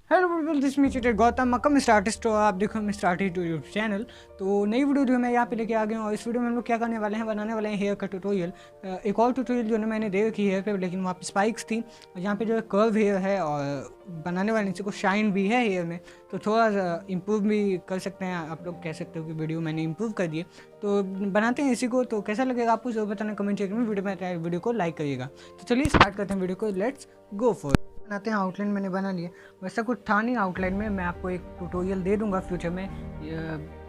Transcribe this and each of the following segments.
Hello people, this me cheater Gautam Mecca mister artist हो। आप देखो मिस्टर आर्टिस्ट यूट्यूब चैनल। तो नई वीडियो जो मैं यहाँ पे लेके आ गया हूँ और इस वीडियो में हम लोग क्या करने वाले हैं, बनाने वाले हैं हेयर का ट्यूटोरियल। एक और ट्यूटोरियल जो है मैंने दे रखी हेयर पे, लेकिन वहाँ पे स्पाइक्स थी और यहाँ पे जो है कर्व हेयर है और बनाने वाले नीचे को शाइन भी है हेयर में, तो थोड़ा इम्प्रूव भी कर सकते हैं। आप लोग कह सकते हो कि वीडियो मैंने इम्प्रूव कर दिए, तो बनाते हैं इसी को। तो कैसा लगेगा आपको जरूर बताना कमेंट सेक्शन में, वीडियो को लाइक करिएगा। तो चलिए स्टार्ट करते हैं वीडियो को, लेट्स गो फॉर बनाते हैं। आउटलाइन मैंने बना लिया, वैसा कुछ था नहीं आउटलाइन में। मैं आपको एक ट्यूटोरियल दे दूंगा फ्यूचर में,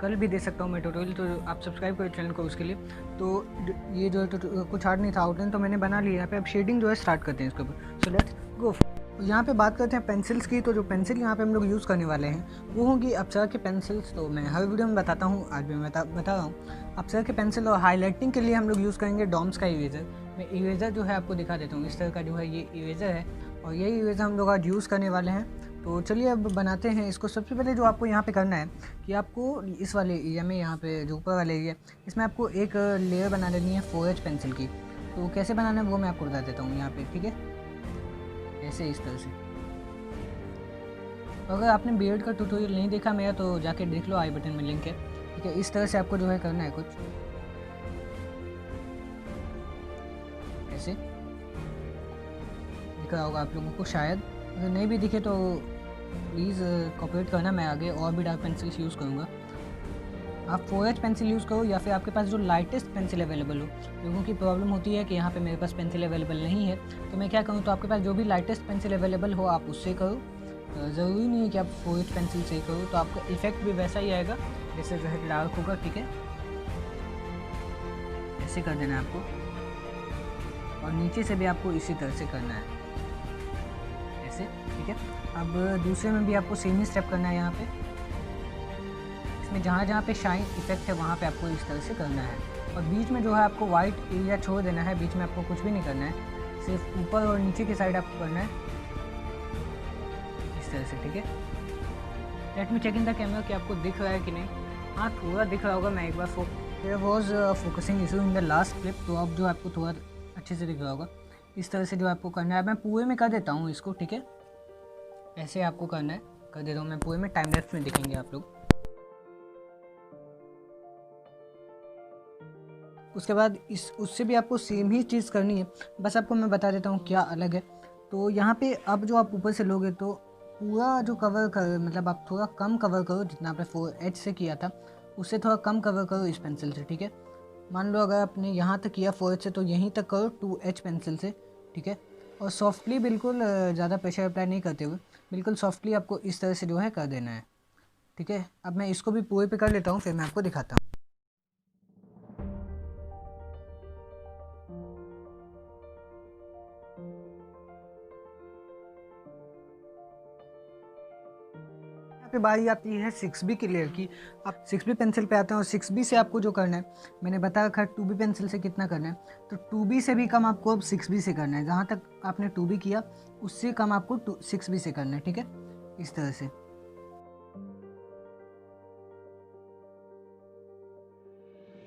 कल भी दे सकता हूँ मैं ट्यूटोरियल, तो आप सब्सक्राइब करो चैनल को उसके लिए। तो ये जो है तो कुछ हार्ड नहीं था, आउटलाइन तो मैंने बना लिया। यहाँ पे अब शेडिंग जो है स्टार्ट करते हैं इसके ऊपर। So let's go. यहाँ पे बात करते हैं पेंसिल्स की। तो जो पेंसिल यहाँ पे हम लोग यूज़ करने वाले हैं वो होंगी अप्सरा के पेंसिल्स। तो मैं हर वीडियो में बताता हूँ, आज भी मैं बता रहा हूँ। अप्सरा के पेंसिल और हाईलाइटिंग के लिए हम लोग यूज़ करेंगे डॉम्स का इरेजर। मैं इरेजर जो है आपको दिखा देता हूँ, इस तरह का जो है ये इरेजर है और यही इरेजर हम लोग आज यूज़ करने वाले हैं। तो चलिए अब बनाते हैं इसको। सबसे पहले जो आपको यहाँ पे करना है कि आपको इस वाले एरिया में, यहाँ पे जो ऊपर वाले एरिया, इसमें आपको एक लेयर बना लेनी है 4H पेंसिल की। तो कैसे बनाना है वो मैं आपको बता देता हूँ यहाँ पे, ठीक है। ऐसे इस तरह से। अगर आपने बीएड का ट्यूटोरियल नहीं देखा मेरा तो जाके देख लो, आई बटन में लिंक है, ठीक है। इस तरह से आपको जो है करना है कुछ ऐसे। दिख रहा होगा आप लोगों को शायद, अगर नहीं भी दिखे तो प्लीज़ कॉपरेट करना, मैं आगे और भी डार्क पेंसिल्स यूज़ करूँगा। आप 4H पेंसिल यूज़ करो या फिर आपके पास जो लाइटेस्ट पेंसिल अवेलेबल हो। लोगों की प्रॉब्लम होती है कि यहाँ पे मेरे पास पेंसिल अवेलेबल नहीं है, तो मैं क्या करूँ, तो आपके पास जो भी लाइटेस्ट पेंसिल अवेलेबल हो आप उससे करो। ज़रूरी नहीं है कि आप 4H पेंसिल से ही करो, तो आपका इफेक्ट भी वैसा ही आएगा जैसे जो है डार्क होगा, ठीक है। ऐसे कर देना है आपको, और नीचे से भी आपको इसी तरह से करना है ऐसे, ठीक है। अब दूसरे में भी आपको सेम ही स्टेप करना है। यहाँ पे इसमें जहाँ जहाँ पे शाइन इफेक्ट है वहाँ पे आपको इस तरह से करना है, और बीच में जो है आपको वाइट एरिया छोड़ देना है। बीच में आपको कुछ भी नहीं करना है, सिर्फ ऊपर और नीचे की साइड आपको करना है इस तरह से, ठीक है। Let me check in the camera कि आपको दिख रहा है कि नहीं। हाँ, थोड़ा दिख रहा होगा। मैं एक बार there was focusing issue in the last clip, तो अब जो आपको थोड़ा अच्छे से दिख रहा होगा। इस तरह से जो आपको करना है, मैं पूरे में कर देता हूँ इसको, ठीक है। ऐसे आपको करना है, कर देता हूँ मैं पूरे में। टाइम लैप्स में दिखेंगे आप लोग। उसके बाद उससे भी आपको सेम ही चीज़ करनी है, बस आपको मैं बता देता हूँ क्या अलग है। तो यहाँ पे अब जो आप ऊपर से लोगे तो पूरा जो कवर कर, मतलब आप थोड़ा कम कवर करो, जितना आपने 4H से किया था उससे थोड़ा कम कवर करो इस पेंसिल से, ठीक है। मान लो अगर आपने यहाँ तक किया 4H से, तो यहीं तक करो 2H पेंसिल से, ठीक है। और सॉफ्टली, बिल्कुल ज़्यादा प्रेशर अप्लाई नहीं करते हुए, बिल्कुल सॉफ्टली आपको इस तरह से जो है कर देना है, ठीक है। अब मैं इसको भी पूरे पे कर लेता हूँ, फिर मैं आपको दिखाता हूँ। पे बारी आती है 6B की लेयर की। आप 6B पेंसिल पे आते हैं और 6B से आपको जो करना है, मैंने बता रखा है 2B पेंसिल से कितना करना है। तो 2B से भी कम आपको अब 6B से करना है। जहाँ तक आपने 2B किया उससे कम आपको 6B से करना है, ठीक है। इस तरह से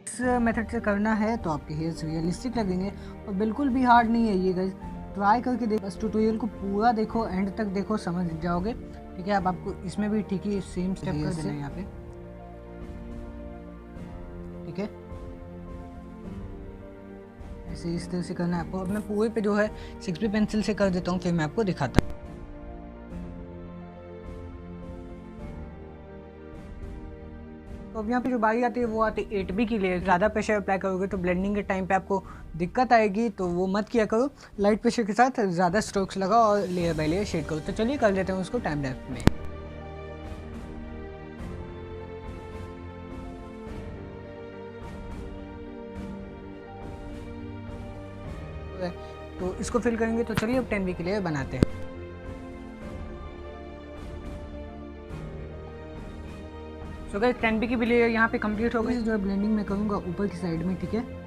इस मेथड से करना है तो आपके हेयर्स रियलिस्टिक लगेंगे और बिल्कुल भी हार्ड नहीं है ये गाइस। ट्राई करके देखो, बस ट्यूटोरियल को पूरा देखो, एंड तक देखो, समझ जाओगे, ठीक है। अब आपको इसमें भी ठीक ही सेम स्टेप कर देना है यहाँ पे, ठीक है। ऐसे इस तरह से करना है आपको। अब मैं पूरे पे जो है 6B पेंसिल से कर देता हूँ, फिर मैं आपको दिखाता हूँ। तो अब यहाँ पे जो बारी आती है वो आती है 8B की लेयर। ज़्यादा प्रेशर अप्लाई करोगे तो ब्लेंडिंग के टाइम पे आपको दिक्कत आएगी, तो वो मत किया करो। लाइट प्रेशर के साथ ज़्यादा स्ट्रोक्स लगाओ और लेयर बाय लेयर शेड करो। तो चलिए कर लेते हैं उसको टाइम लैप्स में। तो इसको फिल करेंगे, तो चलिए अब 10B के लिए बनाते हैं। सो गाइस 10B की भी लेयर यहाँ पे कंप्लीट हो गई। जो है ब्लेंडिंग में करूँगा ऊपर की साइड में, ठीक है।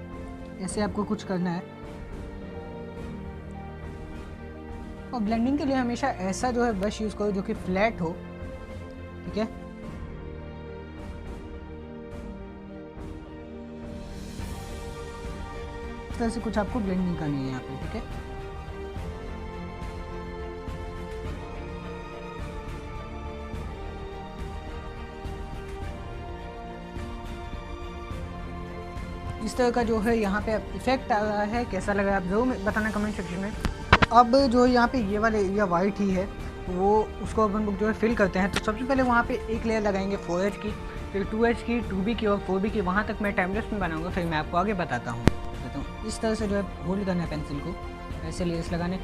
ऐसे आपको कुछ करना है, और ब्लेंडिंग के लिए हमेशा ऐसा जो है ब्रश यूज़ करो जो कि फ्लैट हो, ठीक है। इस तरह से कुछ आपको ब्लेंडिंग करनी है यहाँ पे, ठीक है। इस तरह का जो है यहाँ पे इफेक्ट आ रहा है। कैसा लगा आप जरूर बताना कमेंट सेक्शन में। तो अब जो है यहाँ पे ये वाला एरिया वाइट ही है, वो उसको अपन लोग जो है फिल करते हैं। तो सबसे पहले वहाँ पे एक लेयर लगाएंगे 4H की, फिर 2H की, 2B की और 4B की। वहाँ तक मैं टाइमलेस में बनाऊंगा, फिर मैं आपको आगे बताता हूँ। इस तरह से जो है होल्ड करना है पेंसिल को, ऐसे लेयर्स लगाने।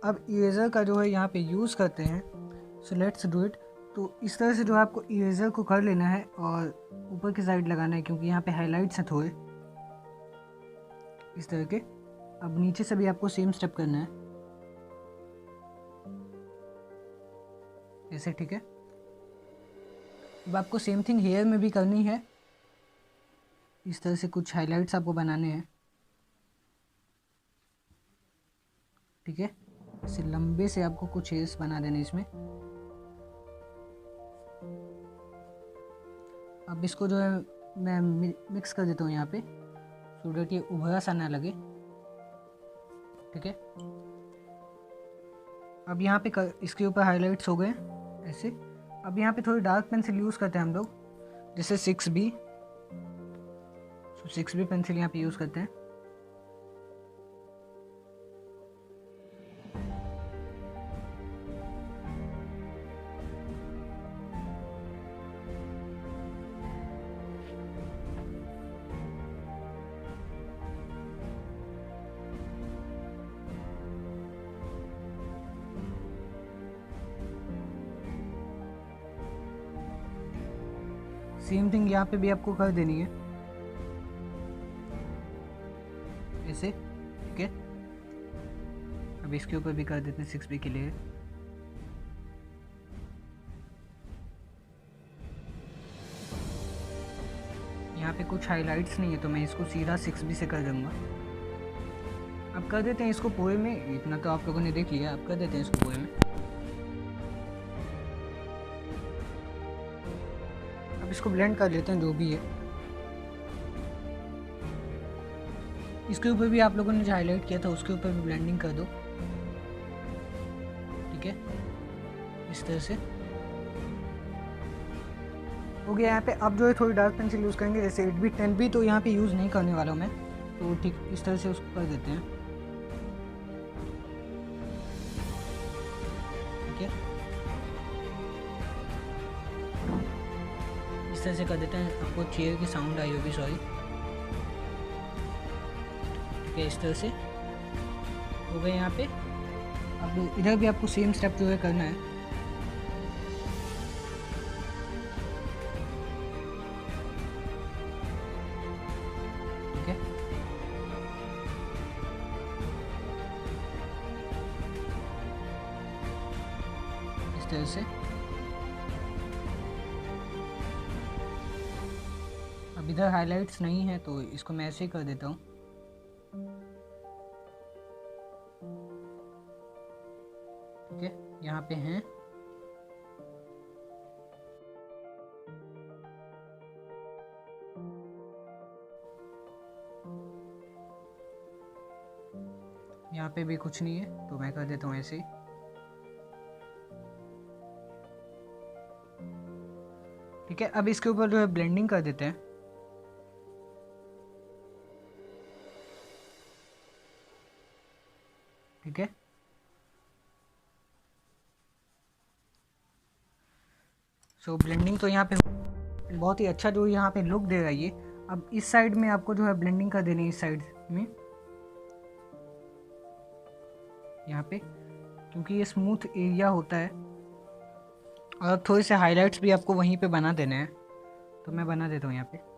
अब इरेज़र का जो है यहाँ पे यूज़ करते हैं, सो लेट्स डू इट। तो इस तरह से जो है आपको इरेज़र को कर लेना है और ऊपर की साइड लगाना है, क्योंकि यहाँ पे हाइलाइट्स हैं थोड़े इस तरह के। अब नीचे से भी आपको सेम स्टेप करना है ऐसे, ठीक है। अब आपको सेम थिंग हेयर में भी करनी है। इस तरह से कुछ हाइलाइट्स आपको बनाने हैं, ठीक है। इसे लंबे से आपको कुछ हेयर्स बना देने इसमें। अब इसको जो है मैं मिक्स कर देता हूँ यहाँ पे, सो डेट ये उभरा सा ना लगे, ठीक है। अब यहाँ पे इसके ऊपर हाइलाइट्स हो गए ऐसे। अब यहाँ पे थोड़ी डार्क पेंसिल यूज़ करते हैं हम लोग, जैसे 6B। सो 6B पेंसिल यहाँ पे यूज़ करते हैं। सेम थिंग यहाँ पे भी आपको कर देनी है ऐसे, ठीक है। अब इसके ऊपर भी कर देते हैं 6B के लिए। यहाँ पे कुछ हाइलाइट्स नहीं है, तो मैं इसको सीधा 6B से कर दूंगा। अब कर देते हैं इसको पूरे में। इतना तो आप लोगों ने देख लिया, अब कर देते हैं इसको पूरे में। अब इसको ब्लेंड कर लेते हैं जो भी है। इसके ऊपर भी आप लोगों ने जो हाईलाइट किया था उसके ऊपर भी ब्लेंडिंग कर दो, ठीक है, इस तरह से हो गया। यहाँ पे अब जो है थोड़ी डार्क पेंसिल यूज़ करेंगे, जैसे 8B 10B तो यहाँ पे यूज़ नहीं करने वाला हूँ मैं, तो ठीक इस तरह से उसको कर देते हैं, ठीक है। इस तरह से कर देते हैं। आपको चेयर की साउंड आई होगी, सॉरी, ठीक है। इस तरह से हो गए यहाँ पे। अब इधर भी आपको सेम स्टेप जो है करना है, ठीक है। इस तरह से। अब इधर हाइलाइट्स नहीं है तो इसको मैं ऐसे ही कर देता हूँ, ठीक है। यहाँ पे हैं, यहाँ पे भी कुछ नहीं है तो मैं कर देता हूँ ऐसे ही, ठीक है। अब इसके ऊपर जो है ब्लेंडिंग कर देते हैं, ठीक है। सो ब्लेंडिंग तो यहाँ पे बहुत ही अच्छा जो यहाँ पे लुक दे रहा है ये। अब इस साइड में आपको जो है ब्लेंडिंग कर देनी है, इस साइड में यहाँ पे, क्योंकि ये स्मूथ एरिया होता है। और अब थोड़े से हाइलाइट्स भी आपको वहीं पे बना देने हैं, तो मैं बना देता हूँ यहाँ पे।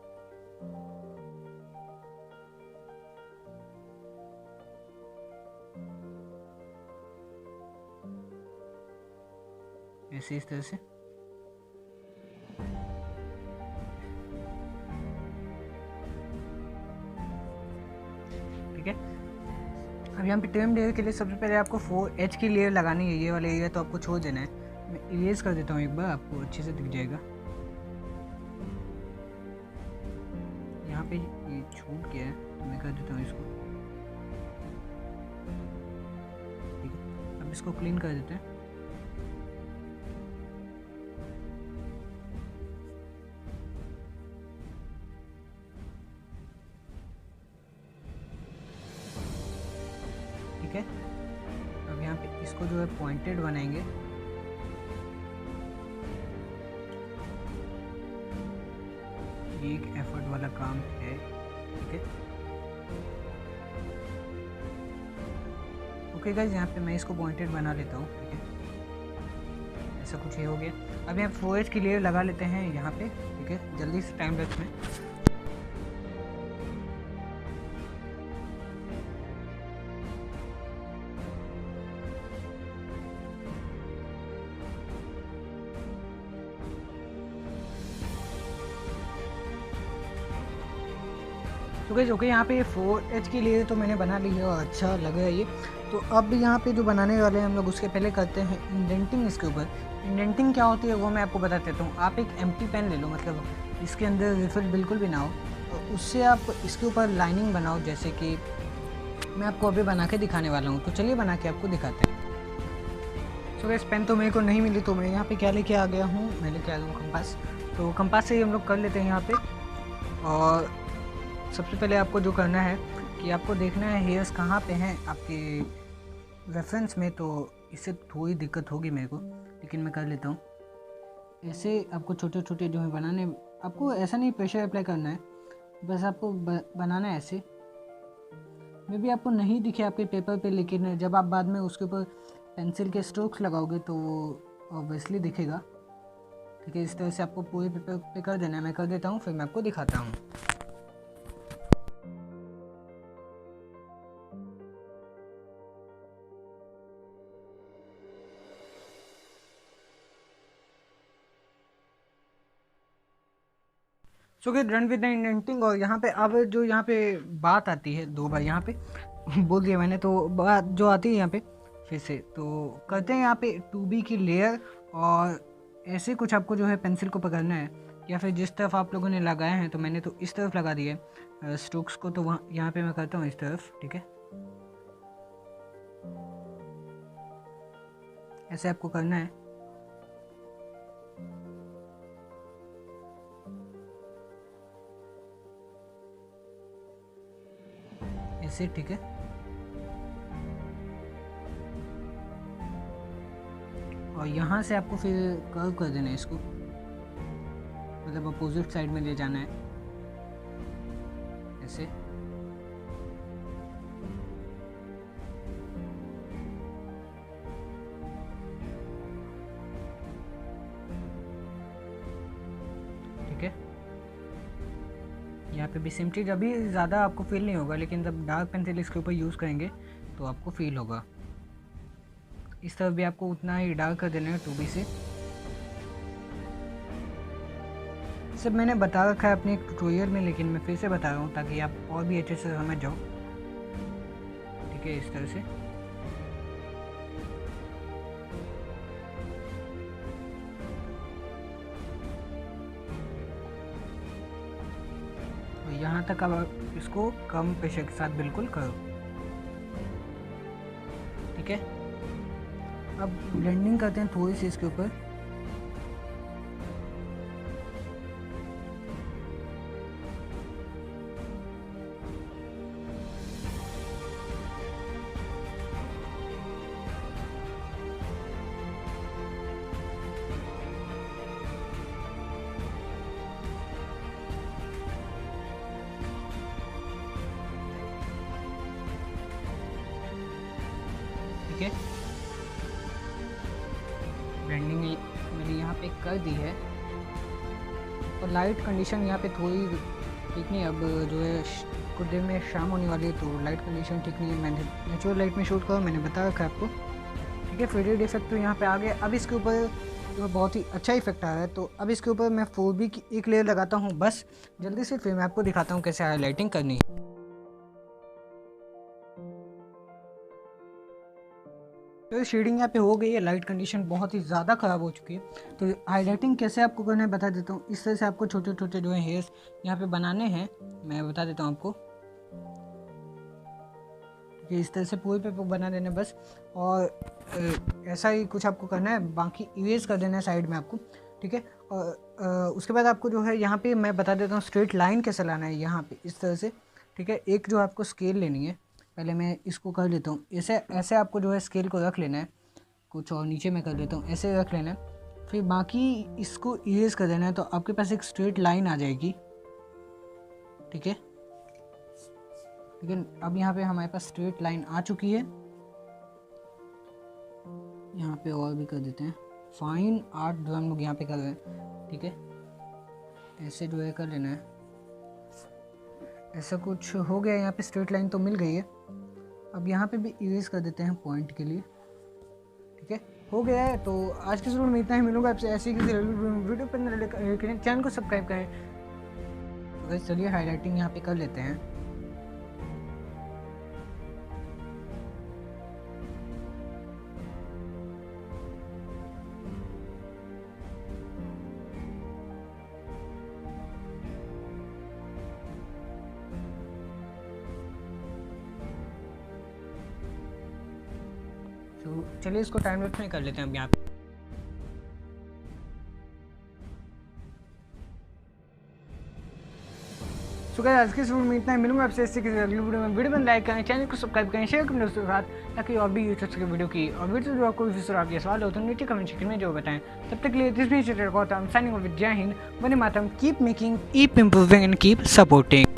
ऐसे इस तरह से, ठीक है। अब यहाँ पे ट्रिम लेयर के लिए सबसे पहले आपको 4H की लेयर लगानी है। ये वाला एरिया तो आपको छोड़ देना है। मैं इरेज कर देता हूँ एक बार, आपको अच्छे से दिख जाएगा। यहाँ यहाँ पे ये छूट गया है तो मैं कर देता हूँ इसको। ठीक है, अब इसको क्लीन कर देते हैं। ठीक है, अब यहाँ पे इसको जो है पॉइंटेड बनाएंगे। ये एक एफर्ट वाला काम है। ठीक है, ओके गाइस, यहाँ पे मैं इसको पॉइंटेड बना लेता हूँ। ठीक है, ऐसा कुछ ये हो गया। अब यहाँ फोएज की लेयर लगा लेते हैं यहाँ पे। ठीक है, जल्दी से टाइम लैप्स में। तो गाइस ओके, यहाँ पे 4H की लेयर तो मैंने बना ली है और अच्छा लग रहा है ये। तो अब यहाँ पे जो बनाने वाले हैं हम लोग, उसके पहले करते हैं इंडेंटिंग इसके ऊपर। इंडेंटिंग क्या होती है वो मैं आपको बता देता हूँ। आप एक एम्प्टी पेन ले लो, मतलब इसके अंदर रिफिल बिल्कुल भी ना हो, तो उससे आप इसके ऊपर लाइनिंग बनाओ, जैसे कि मैं आपको अभी बना के दिखाने वाला हूँ। तो चलिए बना के आपको दिखाते हैं। सो गाइस, पेन तो मेरे को नहीं मिली, तो मैं यहाँ पे क्या लेके आ गया हूँ, मैं लेके आ गया हूँ कंपास। तो कंपास से ही हम लोग कर लेते हैं यहाँ पे। और सबसे पहले आपको जो करना है कि आपको देखना है हेयर्स कहाँ पे हैं आपके रेफरेंस में। तो इससे थोड़ी दिक्कत होगी मेरे को, लेकिन मैं कर लेता हूँ। ऐसे आपको छोटे छोटे जो है बनाने, आपको ऐसा नहीं प्रेशर अप्लाई करना है, बस आपको बनाना है ऐसे। मे भी आपको नहीं दिखे आपके पेपर पे, लेकिन जब आप बाद में उसके ऊपर पेंसिल के स्ट्रोक्स लगाओगे तो वो ऑब्वियसली दिखेगा। ठीक है, इस तरह से आपको पूरे पेपर पे कर देना है। मैं कर देता हूँ, फिर मैं आपको दिखाता हूँ। सो gate run with the indenting. और यहाँ पे अब जो यहाँ पे बात आती है, 2 बार यहाँ पे बोल दिया मैंने, तो बात जो आती है यहाँ पे फिर से तो करते हैं यहाँ पे 2B की लेयर। और ऐसे कुछ आपको जो है पेंसिल को पकड़ना है, या फिर जिस तरफ आप लोगों ने लगाए हैं, तो मैंने तो इस तरफ लगा दिया है स्ट्रोक्स को, तो वहाँ यहाँ पे मैं करता हूँ इस तरफ। ठीक है, ऐसे आपको करना है ऐसे। ठीक है, और यहाँ से आपको फिर कर्व कर देना है इसको, मतलब अपोजिट साइड में ले जाना है ऐसे। ठीक है, यहाँ पे भी सेम चीज़। अभी ज़्यादा आपको फील नहीं होगा, लेकिन जब डार्क पेंसिल इसके ऊपर यूज़ करेंगे तो आपको फील होगा। इस तरफ भी आपको उतना ही डार्क कर देना है 2B से। सब मैंने बता रखा है अपने ट्यूटोरियल में, लेकिन मैं फिर से बता रहा हूँ ताकि आप और भी अच्छे से समझ जाओ। ठीक है, इस तरह से। और यहाँ तक अब इसको कम प्रेशर के साथ बिल्कुल करो। ठीक है, अब ब्लेंडिंग करते हैं थोड़ी सी इसके ऊपर। ठीक है, ब्लेंडिंग मैंने यहाँ पे कर दी है। और लाइट कंडीशन यहाँ पे थोड़ी ठीक नहीं, अब जो है कुछ देर में शाम होने वाली है, तो लाइट कंडीशन ठीक नहीं है। मैंने नेचुरल लाइट में शूट करो, मैंने बता रखा है आपको। ठीक है, फेडेड इफेक्ट तो यहाँ पे आ गया। अब इसके ऊपर जो बहुत ही अच्छा इफेक्ट आ रहा है, तो अब इसके ऊपर मैं 4B की एक लेयर लगाता हूँ बस जल्दी से, फिर मैं आपको दिखाता हूँ कैसे हाईलाइटिंग करनी है। तो से शेडिंग यहाँ पे हो गई है, लाइट कंडीशन बहुत ही ज़्यादा ख़राब हो चुकी है। तो हाईलाइटिंग कैसे आपको करना है बता देता हूँ। इस तरह से आपको छोटे छोटे जो है हेयर्स यहाँ पे बनाने हैं, मैं बता देता हूँ आपको। कि इस तरह से पूरे पे बना देना बस, और ऐसा ही कुछ आपको करना है, बाकी इरेज कर देना है साइड में आपको, ठीक है। और उसके बाद आपको जो है यहाँ पे मैं बता देता हूँ स्ट्रेट लाइन कैसे लाना है यहाँ पे इस तरह से, ठीक है। एक जो आपको स्केल लेनी है, पहले मैं इसको कर लेता हूँ ऐसे, ऐसे आपको जो है स्केल को रख लेना है, कुछ और नीचे मैं कर देता हूँ, ऐसे रख लेना है। फिर बाकी इसको इरेज कर देना है, तो आपके पास एक स्ट्रेट लाइन आ जाएगी, ठीक है। लेकिन अब यहाँ पे हमारे पास स्ट्रेट लाइन आ चुकी है। यहाँ पे और भी कर देते हैं, फाइन आर्ट जो हम लोग यहाँ पे कर रहे हैं, ठीक है। ऐसे जो है कर लेना है, ऐसा कुछ हो गया। यहाँ पे स्ट्रेट लाइन तो मिल गई है। अब यहाँ पे भी इरेज कर देते हैं पॉइंट के लिए, ठीक है, हो गया है। तो आज के वीडियो में इतना ही, मिलूंगा आपसे ऐसे ही किसी वीडियो पर। चैनल को सब्सक्राइब करें। तो चलिए हाईलाइटिंग यहाँ पे कर लेते हैं। तो चलिए इसको टाइम लैप्स में कर लेते हैं अब यहाँ पे। सो गाइस आज के इस वीडियो में इतना ही, मिलूंगा आपसे ऐसे किसी अगली वीडियो में। वीडियो में लाइक करें, चैनल को सब्सक्राइब करें, शेयर करें दोस्तों के साथ, ताकि और भी यूट्यूब के वीडियो की और वीडियो जो आपको फिर आपके सवाल हो तो नीचे कमेंट सेक्शन में जो बताएं। तब तक के लिए दिस भी साइनिंग ऑफ, जय हिंद, वंदे मातरम, keep making, keep improving and keep supporting.